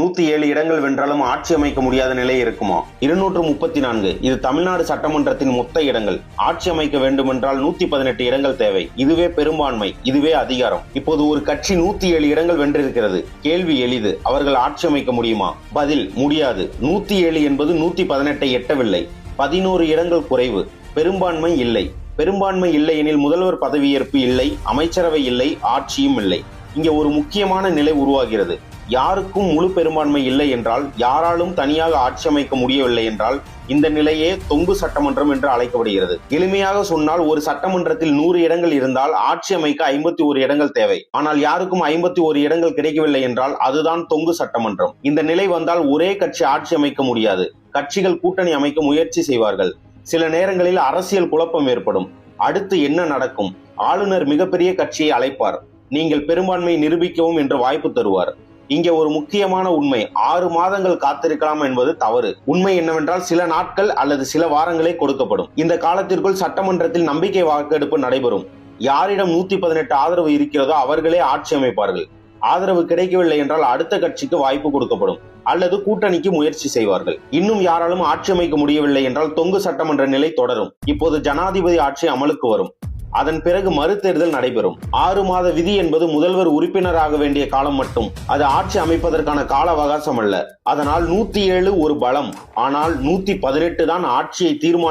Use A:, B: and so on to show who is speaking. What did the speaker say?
A: 107 இடங்கள் வென்றாலும் ஆட்சி அமைக்க முடியாத நிலை இருக்குமா? 234 இது தமிழ்நாடு சட்டமன்றத்தின் மொத்த இடங்கள். ஆட்சி அமைக்க வேண்டுமென்றால் 118 இடங்கள் தேவை. இதுவே பெரும்பான்மை, இதுவே அதிகாரம். இப்போது ஒரு கட்சி 107 இடங்கள் வென்றிருக்கிறது. கேள்வி எளிது, அவர்கள் ஆட்சி அமைக்க முடியுமா? பதில், முடியாது. 107 என்பது 118 எட்டவில்லை. 11 இடங்கள் குறைவு. பெரும்பான்மை இல்லை. பெரும்பான்மை இல்லை எனில் முதல்வர் பதவியேற்பு இல்லை, அமைச்சரவை இல்லை, ஆட்சியும் இல்லை. இங்கே ஒரு முக்கியமான நிலை உருவாகிறது. யாருக்கும் முழு பெரும்பான்மை இல்லை என்றால், யாராலும் தனியாக ஆட்சி அமைக்க முடியவில்லை என்றால், இந்த நிலையே தொங்கு சட்டமன்றம் என்று அழைக்கப்படுகிறது. எளிமையாக சொன்னால், ஒரு சட்டமன்றத்தில் 100 இடங்கள் இருந்தால் ஆட்சி அமைக்க 51 இடங்கள் தேவை. ஆனால் யாருக்கும் 51 இடங்கள் கிடைக்கவில்லை என்றால் அதுதான் தொங்கு சட்டமன்றம். இந்த நிலை வந்தால் ஒரே கட்சி ஆட்சி அமைக்க முடியாது. கட்சிகள் கூட்டணி அமைக்க முயற்சி செய்வார்கள். சில நேரங்களில் அரசியல் குழப்பம் ஏற்படும். அடுத்து என்ன நடக்கும்? ஆளுநர் மிகப்பெரிய கட்சியை அழைப்பார். நீங்கள் பெரும்பான்மை நிரூபிக்கவும் என்று வாய்ப்பு தருவார். இங்கே ஒரு முக்கியமான உண்மை, 6 மாதங்கள் காத்திருக்கலாம் என்பது தவறு. உண்மை என்னவென்றால், சில நாட்கள் அல்லது சில வாரங்களே கொடுக்கப்படும். இந்த காலத்திற்குள் சட்டமன்றத்தில் நம்பிக்கை வாக்கெடுப்பு நடைபெறும். யாரிடம் 118 ஆதரவு இருக்கிறதோ அவர்களே ஆட்சி அமைப்பார்கள். ஆதரவு கிடைக்கவில்லை என்றால் அடுத்த கட்சிக்கு வாய்ப்பு கொடுக்கப்படும் அல்லது கூட்டணிக்கு முயற்சி செய்வார்கள். இன்னும் யாராலும் ஆட்சி அமைக்க முடியவில்லை என்றால் தொங்கு சட்டமன்ற நிலை தொடரும். இப்போது ஜனாதிபதி ஆட்சி அமலுக்கு வரும். அதன் பிறகு மறுதேர்தல் நடைபெறும். 6 மாத விதி என்பது முதல்வர் உறுப்பினராக வேண்டிய காலம் மட்டும். அது ஆட்சி அமைப்பதற்கான கால அவகாசம் அல்ல. அதனால் 107 ஒரு பலம். ஆனால் 118 தான் ஆட்சியை தீர்மானிக்கும்.